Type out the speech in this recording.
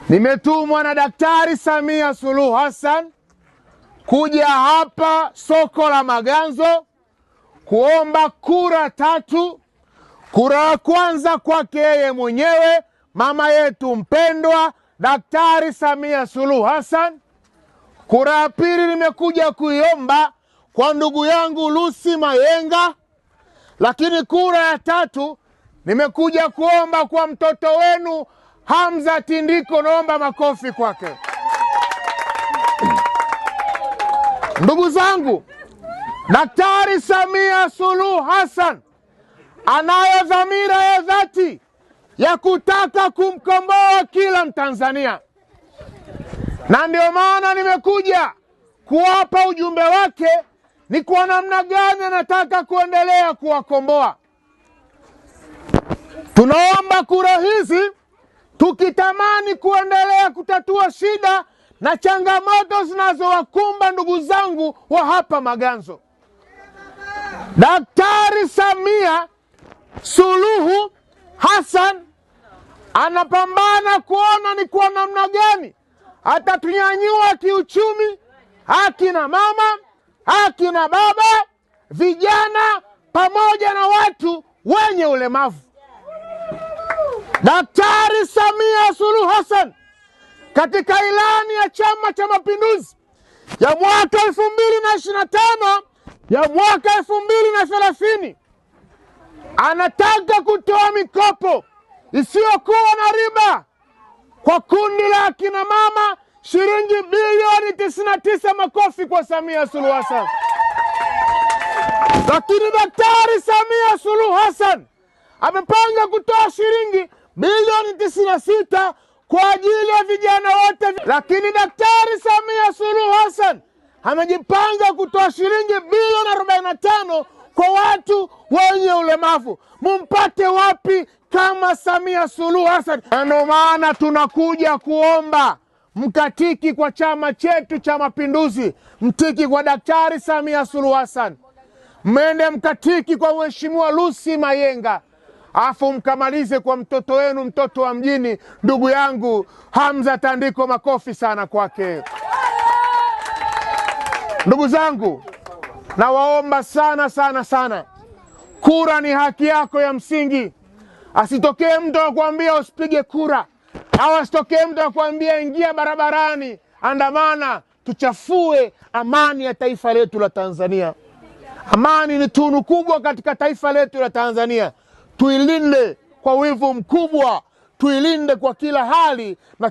Nimetumwa na Daktari Samia Suluhu Hassan kuja hapa soko la Maganzo kuomba kura 3. Kura ya kwanza kwake yeye mwenyewe, mama yetu mpendwa Daktari Samia Suluhu Hassan. Kura ya pili nimekuja kuiomba kwa ndugu yangu Lucy Mayenga. Lakini kura ya 3 nimekuja kuomba kwa mtoto wenu Hamza Tindiko. Naomba makofi kwake. Ndugu zangu, Daktari Samia Suluhu Hassan anayo dhamira ya dhati ya kutaka kumkomboa kila Mtanzania, na ndio maana nimekuja kuwapa ujumbe wake ni kwa namna gani anataka kuendelea kuwakomboa. Tunaomba kura hizi tukitamani kuendelea kutatua shida na changamoto zinazowakumba ndugu zangu wa hapa Maganzo. Daktari Samia Suluhu Hassan anapambana kuona ni kwa namna gani atatunyanyua kiuchumi akina mama, akina baba, vijana pamoja na watu wenye ulemavu. Daktari Samia Suluhu Hassan katika ilani ya Chama cha Mapinduzi ya mwaka 2025 ya mwaka 2030 anataka kutoa mikopo isiyokuwa na riba kwa kundi la akina mama shilingi bilioni 99. Makofi kwa Samia Suluhu Hassan. Lakini Daktari Samia Suluhu Hassan amepanga kutoa shilingi bilioni 96 kwa ajili ya vijana wote. Lakini Daktari Samia Suluhu Hassan amejipanga kutoa shilingi bilioni 45 kwa watu wenye ulemavu. Mumpate wapi kama Samia Suluhu Hassan? Ndio maana tunakuja kuomba mkatiki kwa chama chetu cha Mapinduzi, mtiki kwa Daktari Samia Suluhu Hassan, mwende mkatiki kwa Mheshimiwa Lucy Mayenga, afu mkamalize kwa mtoto wenu, mtoto wa mjini, ndugu yangu Hamza Tindiko. Makofi sana kwake. Ndugu zangu, nawaomba sana, kura ni haki yako ya msingi. Asitokee mtu akwambia usipige kura, au asitokee mtu akwambia ingia barabarani, andamana, tuchafue amani ya taifa letu la Tanzania. Amani ni tunu kubwa katika taifa letu la Tanzania. Tuilinde kwa wivu mkubwa, tuilinde kwa kila hali na